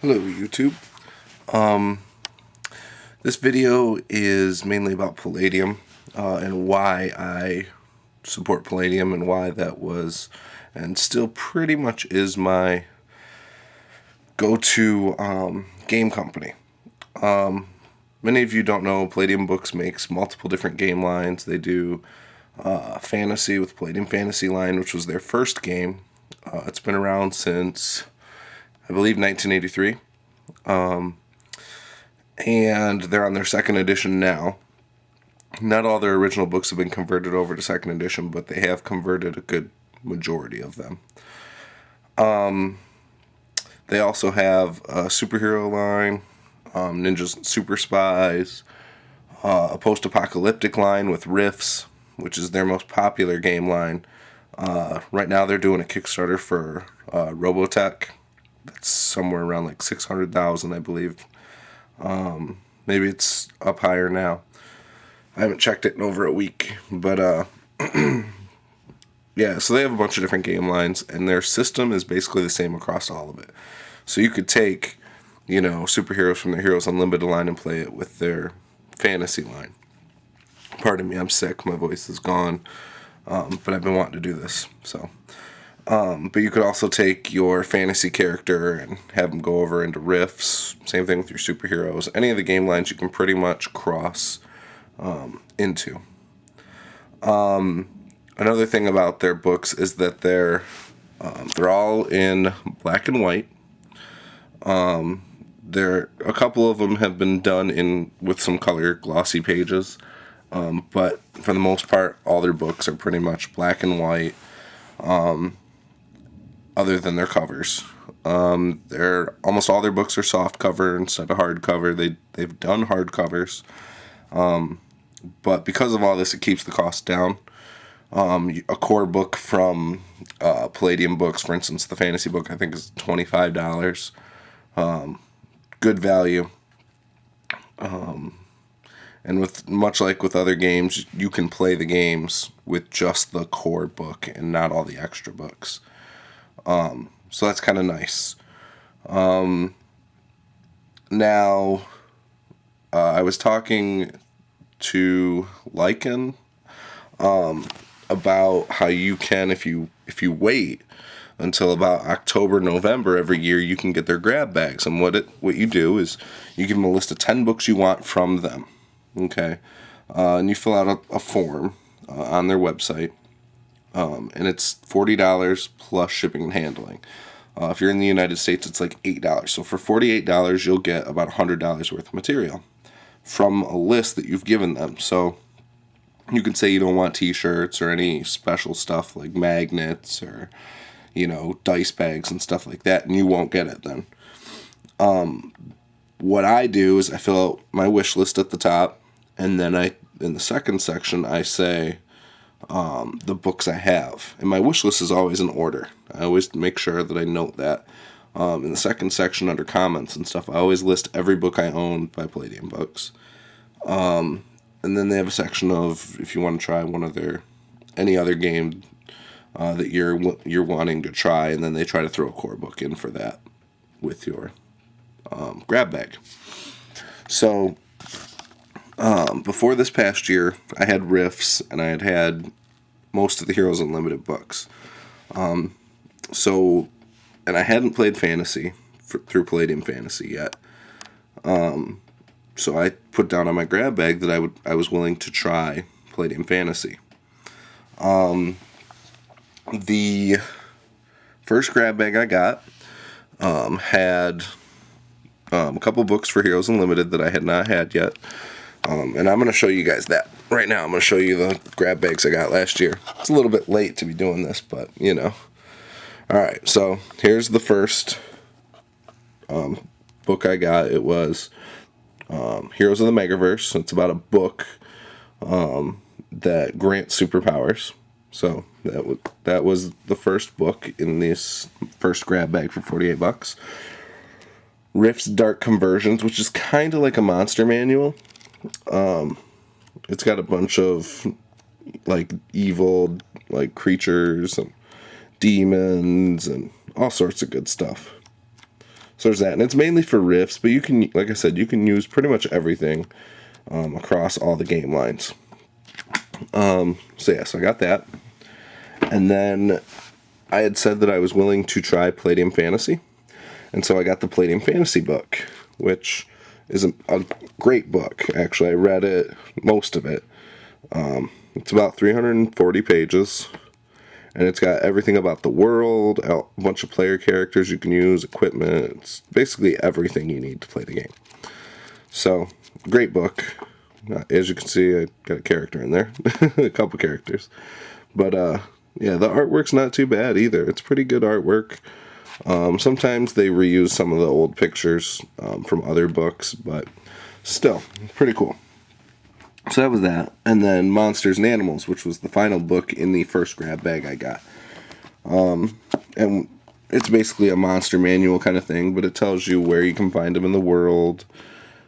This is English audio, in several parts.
Hello YouTube. This video is mainly about Palladium and why I support Palladium and why that was and still pretty much is my go-to game company. Many of you don't know Palladium Books makes multiple different game lines. They do fantasy with Palladium Fantasy line, which was their first game. It's been around since I believe 1983. And they're on their second edition now. Not all their original books have been converted over to second edition, but they have converted a good majority of them. They also have a superhero line, Ninjas and Super Spies, a post-apocalyptic line with Rifts, which is their most popular game line. Right now they're doing a Kickstarter for Robotech. That's somewhere around like 600,000, I believe. Maybe it's up higher now. I haven't checked it in over a week, but yeah, so they have a bunch of different game lines, and their system is basically the same across all of it. So you could take, superheroes from their Heroes Unlimited line and play it with their fantasy line. Pardon me, I'm sick, my voice is gone, but I've been wanting to do this, so. But you could also take your fantasy character and have them go over into Rifts. Same thing with your superheroes. Any of the game lines you can pretty much cross into. Another thing about their books is that they're all in black and white. A couple of them have been done with some color glossy pages, but for the most part, all their books are pretty much black and white. Other than their covers, almost all their books are soft cover instead of hard cover. They've done hard covers, but because of all this, it keeps the cost down. A core book from Palladium Books, for instance, the fantasy book, I think is $25. Good value. And much like with other games, you can play the games with just the core book and not all the extra books. So that's kind of nice. Now, I was talking to Lycan about how you can, if you wait until about October, November every year, you can get their grab bags. And what you do is you give them a list of 10 books you want from them. Okay, and you fill out a form on their website. And it's $40 plus shipping and handling. If you're in the United States, it's like $8. So for $48, you'll get about $100 worth of material from a list that you've given them. So you can say you don't want t-shirts or any special stuff like magnets or, dice bags and stuff like that, and you won't get it then. What I do is I fill out my wish list at the top, and then in the second section, I say the books I have. And my wish list is always in order. I always make sure that I note that. In the second section under comments and stuff, I always list every book I own by Palladium Books. And then they have a section of if you want to try any other game that you're wanting to try, and then they try to throw a core book in for that with your grab bag. So before this past year, I had Rifts, and I had most of the Heroes Unlimited books. And I hadn't played Fantasy through Palladium Fantasy yet. So I put down on my grab bag that I was willing to try Palladium Fantasy. The first grab bag I got had a couple books for Heroes Unlimited that I had not had yet. And I'm going to show you guys that. Right now, I'm going to show you the grab bags I got last year. It's a little bit late to be doing this, but, Alright, so here's the first book I got. It was Heroes of the Megaverse. It's about a book that grants superpowers. So that was the first book in this first grab bag for $48. Rift's Dark Conversions, which is kind of like a monster manual. It's got a bunch of evil creatures and demons and all sorts of good stuff. So there's that, and it's mainly for Rifts, but you can, like I said, you can use pretty much everything across all the game lines. So yeah, so I got that. And then I had said that I was willing to try Palladium Fantasy. And so I got the Palladium Fantasy book, which is a great book, actually. I read it, most of it. It's about 340 pages. And it's got everything about the world, a bunch of player characters you can use, equipment. It's basically everything you need to play the game. So, great book. As you can see, I got a character in there. A couple characters. But, yeah, the artwork's not too bad either. It's pretty good artwork. Sometimes they reuse some of the old pictures from other books, but still, pretty cool. So that was that. And then Monsters and Animals, which was the final book in the first grab bag I got. And it's basically a monster manual kind of thing, but it tells you where you can find them in the world.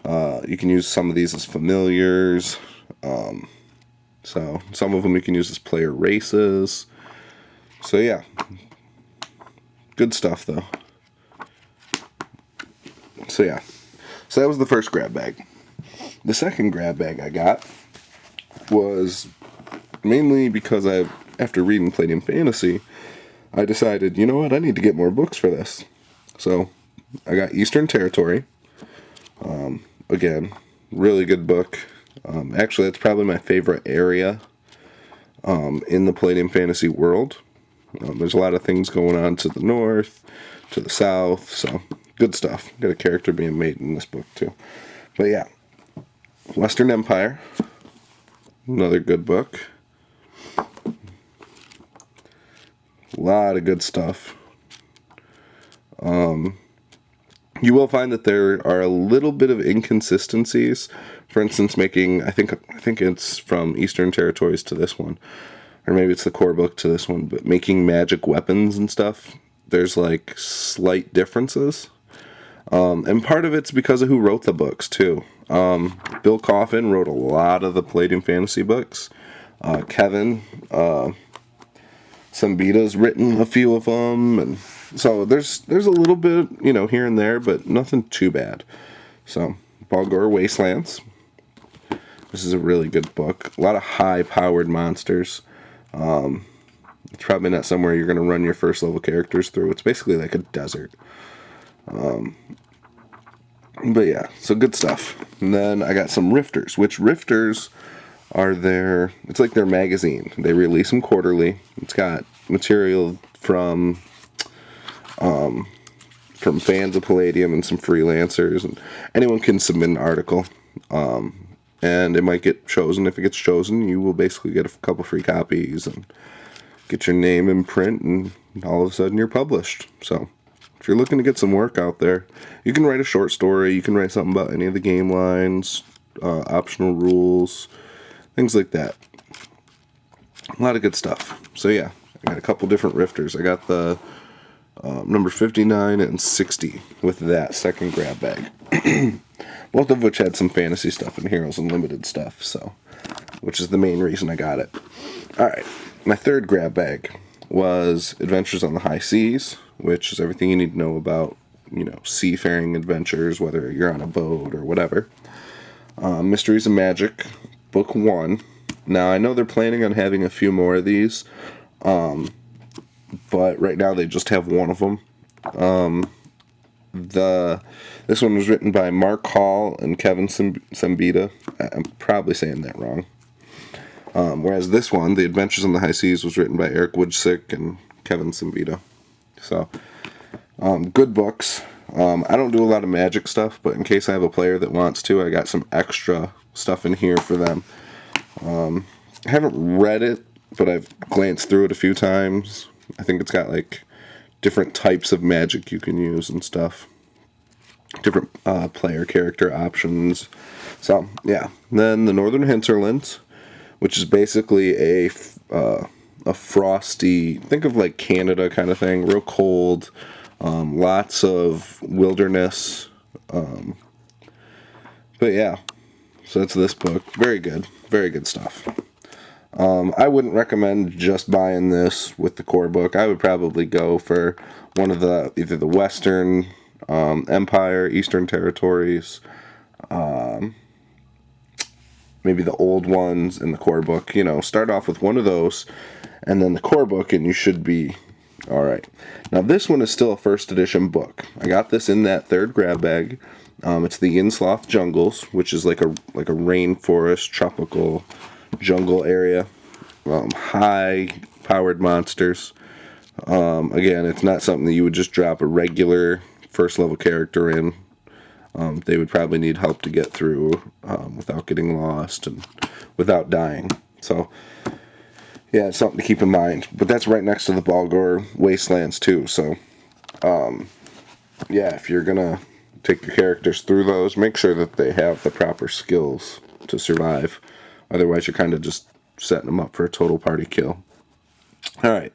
You can use some of these as familiars. So some of them you can use as player races. So yeah. Good stuff, though. So yeah. So that was the first grab bag. The second grab bag I got was mainly because after reading Palladium Fantasy, I decided, you know what, I need to get more books for this. So I got Eastern Territory. Again, really good book. Actually, that's probably my favorite area in the Palladium Fantasy world. There's a lot of things going on to the north, to the south, so good stuff. Got a character being made in this book, too. But yeah. Western Empire, another good book. A lot of good stuff. You will find that there are a little bit of inconsistencies. For instance, I think it's from Eastern Territories to this one, or maybe it's the core book to this one, but making magic weapons and stuff, there's like slight differences. And part of it's because of who wrote the books, too. Bill Coffin wrote a lot of the Palladium Fantasy books. Kevin Sambita's written a few of them, and so there's a little bit, here and there, but nothing too bad. So, Balgor Wastelands. This is a really good book. A lot of high-powered monsters. It's probably not somewhere you're going to run your first level characters through. It's basically like a desert. But yeah, so good stuff. And then I got some Rifters, which Rifters are it's like their magazine. They release them quarterly. It's got material from fans of Palladium and some freelancers, and anyone can submit an article. And it might get chosen. If it gets chosen, you will basically get a couple free copies and get your name in print, and all of a sudden you're published. So if you're looking to get some work out there, you can write a short story, you can write something about any of the game lines, optional rules, things like that. A lot of good stuff. So yeah, I got a couple different Rifters. I got the number 59 and 60 with that second grab bag. Both of which had some fantasy stuff and Heroes Unlimited stuff, so which is the main reason I got it. Alright, my third grab bag was Adventures on the High Seas, which is everything you need to know about, seafaring adventures, whether you're on a boat or whatever. Mysteries of Magic, Book 1. Now, I know they're planning on having a few more of these, but right now they just have one of them. This one was written by Mark Hall and Kevin Sambita. I'm probably saying that wrong. Whereas this one, The Adventures on the High Seas, was written by Eric Woodsick and Kevin Sambita. So, good books. I don't do a lot of magic stuff, but in case I have a player that wants to, I got some extra stuff in here for them. I haven't read it, but I've glanced through it a few times. I think it's got like different types of magic you can use and stuff. Different player character options. So, yeah. Then the Northern Hinterlands, which is basically a frosty, think of like Canada kind of thing, real cold, lots of wilderness. But yeah, so that's this book. Very good stuff. I wouldn't recommend just buying this with the core book. I would probably go for one of either the Western Empire, Eastern Territories, maybe the old ones in the core book. Start off with one of those, and then the core book, and you should be all right. Now this one is still a first edition book. I got this in that third grab bag. It's the Yinsloth Jungles, which is like a rainforest, tropical jungle area. High powered monsters. Again, it's not something that you would just drop a regular first level character in. They would probably need help to get through without getting lost and without dying. So, yeah, it's something to keep in mind. But that's right next to the Balgor Wastelands, too. So, yeah, if you're going to take your characters through those, make sure that they have the proper skills to survive. Otherwise, you're kind of just setting them up for a total party kill. All right.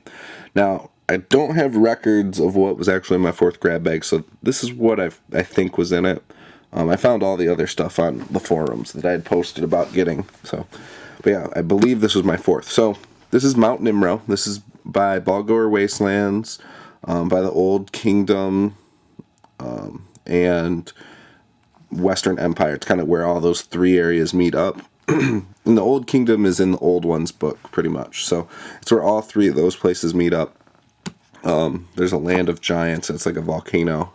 Now, I don't have records of what was actually in my fourth grab bag, so this is what I think was in it. I found all the other stuff on the forums that I had posted about getting. So, but yeah, I believe this was my fourth. So, this is Mount Nimro. This is by Balgor Wastelands, by the Old Kingdom, and Western Empire. It's kind of where all those three areas meet up. And the Old Kingdom is in the Old Ones book, pretty much. So, it's where all three of those places meet up. There's a land of giants, and it's like a volcano.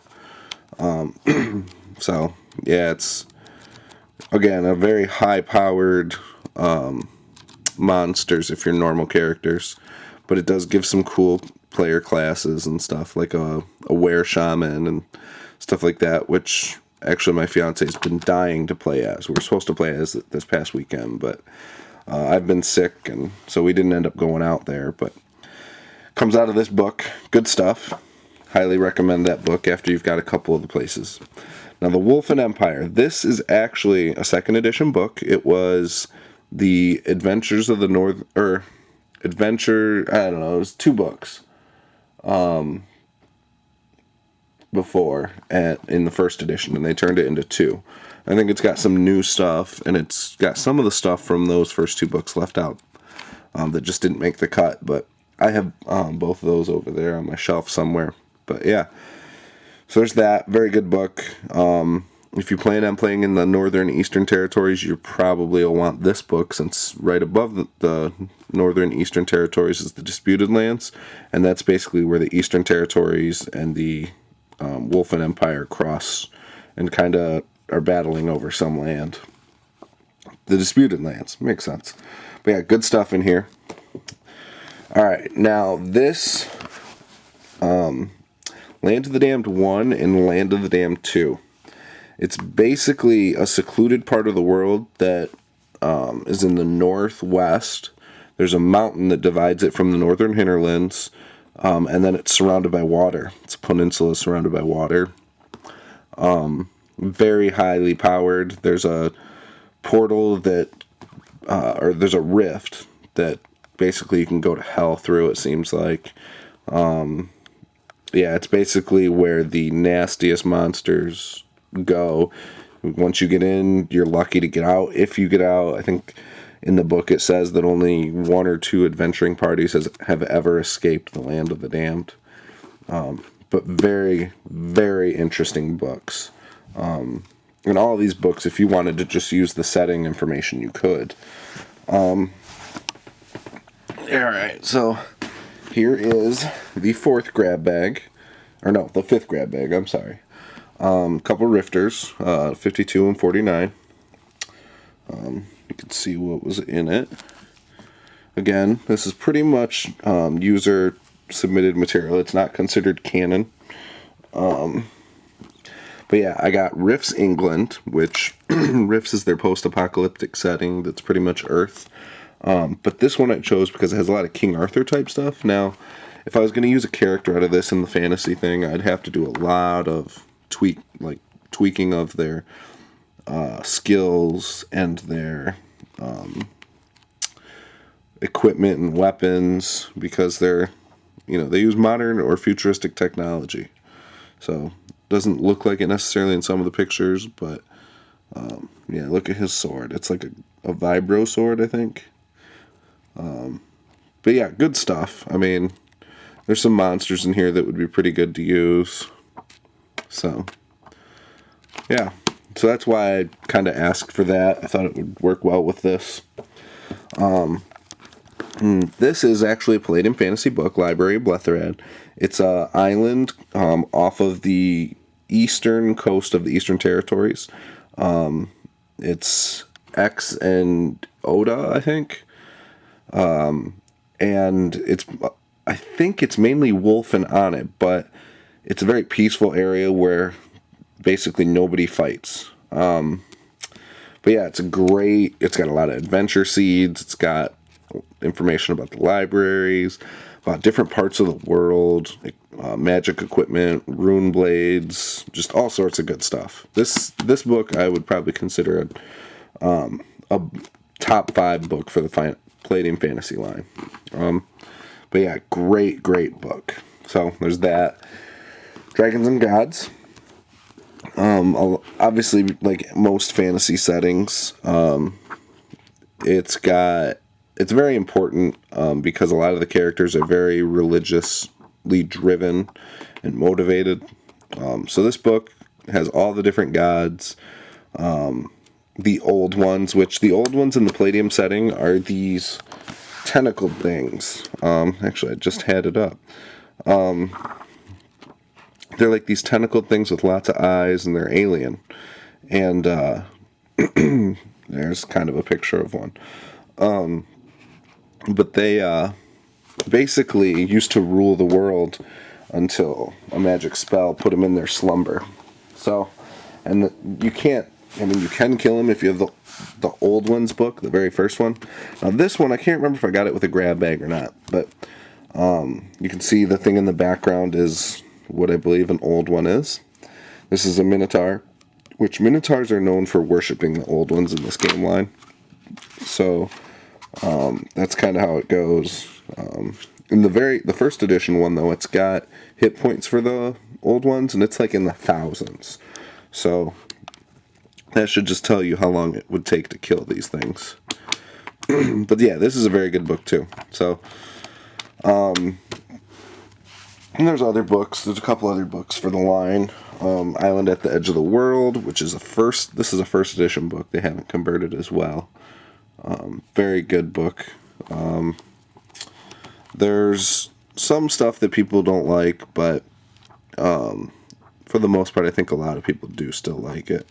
So, yeah, it's, again, a very high-powered monsters if you're normal characters. But it does give some cool player classes and stuff, like a were shaman and stuff like that, which actually my fiance's been dying to play as. We were supposed to play as this past weekend, but I've been sick, and so we didn't end up going out there, but comes out of this book. Good stuff. Highly recommend that book after you've got a couple of the places. Now, the Wolfen Empire. This is actually a second edition book. It was the Adventures of the North, or Adventure, I don't know, it was 2 books before in the first edition, and they turned it into 2. I think it's got some new stuff, and it's got some of the stuff from those first 2 books left out that just didn't make the cut, but I have both of those over there on my shelf somewhere. But yeah, so there's that. Very good book. If you plan on playing in the Northern Eastern Territories, you probably will want this book, since right above the Northern Eastern Territories is the Disputed Lands, and that's basically where the Eastern Territories and the Wolfen Empire cross and kind of are battling over some land. The Disputed Lands. Makes sense. But yeah, good stuff in here. Alright, now this Land of the Damned 1 and Land of the Damned 2. It's basically a secluded part of the world that is in the northwest. There's a mountain that divides it from the northern hinterlands, and then it's surrounded by water. It's a peninsula surrounded by water. Very highly powered. There's a portal that, or there's a rift that basically you can go to hell through, it seems like. Yeah, it's basically where the nastiest monsters go. Once you get in, you're lucky to get out. If you get out, I think in the book it says that only 1 or 2 adventuring parties have ever escaped the Land of the Damned. But very, very interesting books. In all of these books, if you wanted to just use the setting information, you could. Alright, so here is the 4th grab bag. Or no, the 5th grab bag, I'm sorry. Couple rifters, 52 and 49. You can see what was in it. Again, this is pretty much user submitted material. It's not considered canon. But yeah, I got Rifts England, which Rifts is their post-apocalyptic setting that's pretty much Earth. But this one I chose because it has a lot of King Arthur type stuff. Now, if I was going to use a character out of this in the fantasy thing, I'd have to do a lot of tweaking of their skills and their equipment and weapons, because they use modern or futuristic technology. So it doesn't look like it necessarily in some of the pictures, but yeah, look at his sword. It's like a vibro sword, I think. But yeah, good stuff. I mean, there's some monsters in here that would be pretty good to use. So, yeah. So that's why I kind of asked for that. I thought it would work well with this. This is actually a Palladium Fantasy book, Library of Bletherad. It's a island off of the eastern coast of the Eastern Territories. It's X and Oda, I think. And I think it's mainly wolf and on it, but it's a very peaceful area where basically nobody fights. But yeah, it's got a lot of adventure seeds. It's got information about the libraries, about different parts of the world, like, magic equipment, rune blades, just all sorts of good stuff. This book I would probably consider a top 5 book for the Palladium Fantasy line. But yeah, great book. So there's that. Dragons and Gods. Obviously, like most fantasy settings, it's very important because a lot of the characters are very religiously driven and motivated. So this book has all the different gods, the old ones, which the old ones in the Palladium setting are these tentacled things. Actually, I just had it up. They're like these tentacled things with lots of eyes, and they're alien. And there's kind of a picture of one. But they basically used to rule the world until a magic spell put them in their slumber. So, and you can kill them if you have the old ones book, the very first one. Now this one, I can't remember if I got it with a grab bag or not, but you can see the thing in the background is what I believe an old one is. This is a Minotaur, which Minotaurs are known for worshipping the old ones in this game line. So that's kind of how it goes. In the first edition one though, it's got hit points for the old ones, and it's like in the thousands. So that should just tell you how long it would take to kill these things. But yeah, this is a very good book too. So, and there's other books. There's a couple other books for the line. Island at the Edge of the World, which is this is a first edition book. They haven't converted as well. Very good book. There's some stuff that people don't like, but for the most part, I think a lot of people do still like it.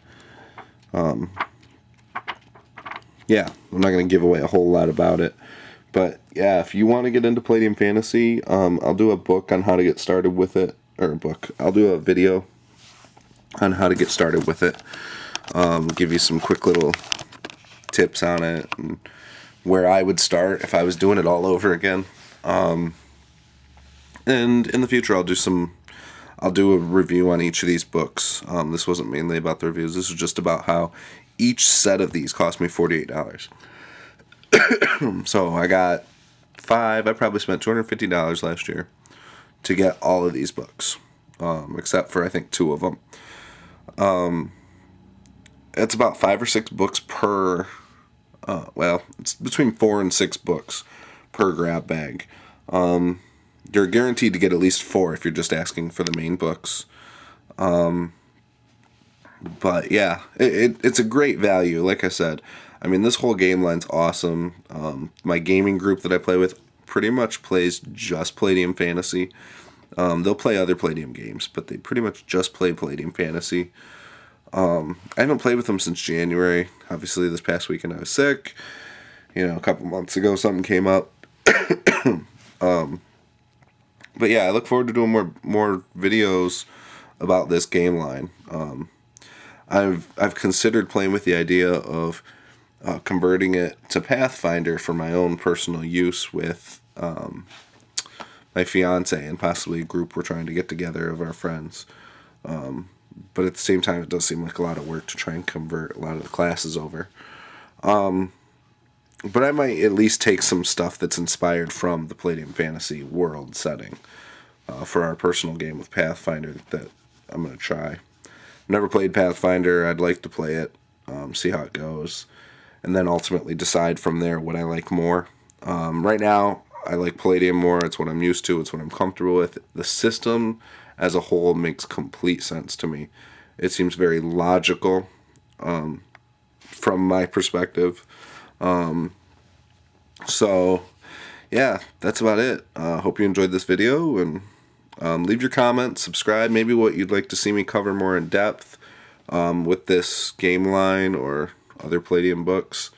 Yeah, I'm not going to give away a whole lot about it. But yeah, if you want to get into Palladium Fantasy, I'll do a book on how to get started with it. I'll do a video on how to get started with it. Give you some quick little tips on it and where I would start if I was doing it all over again. And in the future, I'll do a review on each of these books. This wasn't mainly about the reviews. This was just about how each set of these cost me $48. So I got 5. I probably spent $250 last year to get all of these books, except for I think 2 of them. It's about 5 or 6 books per. It's between 4 and 6 books per grab bag. You're guaranteed to get at least 4 if you're just asking for the main books. But yeah, it's a great value. Like I said, I mean, this whole game line's awesome. My gaming group that I play with pretty much plays just Palladium Fantasy. They'll play other Palladium games, but they pretty much just play Palladium Fantasy. I haven't played with them since January. Obviously, this past weekend I was sick. A couple months ago something came up. But yeah, I look forward to doing more videos about this game line. I've considered playing with the idea of converting it to Pathfinder for my own personal use with my fiance and possibly a group we're trying to get together of our friends. But at the same time, it does seem like a lot of work to try and convert a lot of the classes over. But I might at least take some stuff that's inspired from the Palladium Fantasy world setting for our personal game with Pathfinder that I'm going to try. Never played Pathfinder. I'd like to play it, see how it goes, and then ultimately decide from there what I like more. Right now, I like Palladium more. It's what I'm used to. It's what I'm comfortable with. The system as a whole makes complete sense to me. It seems very logical from my perspective. So, yeah, that's about it. Hope you enjoyed this video, and leave your comments, subscribe, maybe what you'd like to see me cover more in depth with this game line or other Palladium books.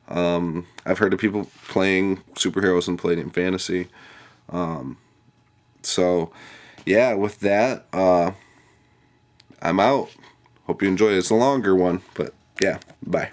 I've heard of people playing superheroes in Palladium Fantasy. So, yeah, with that, I'm out. Hope you enjoy it. It's a longer one, but yeah, bye.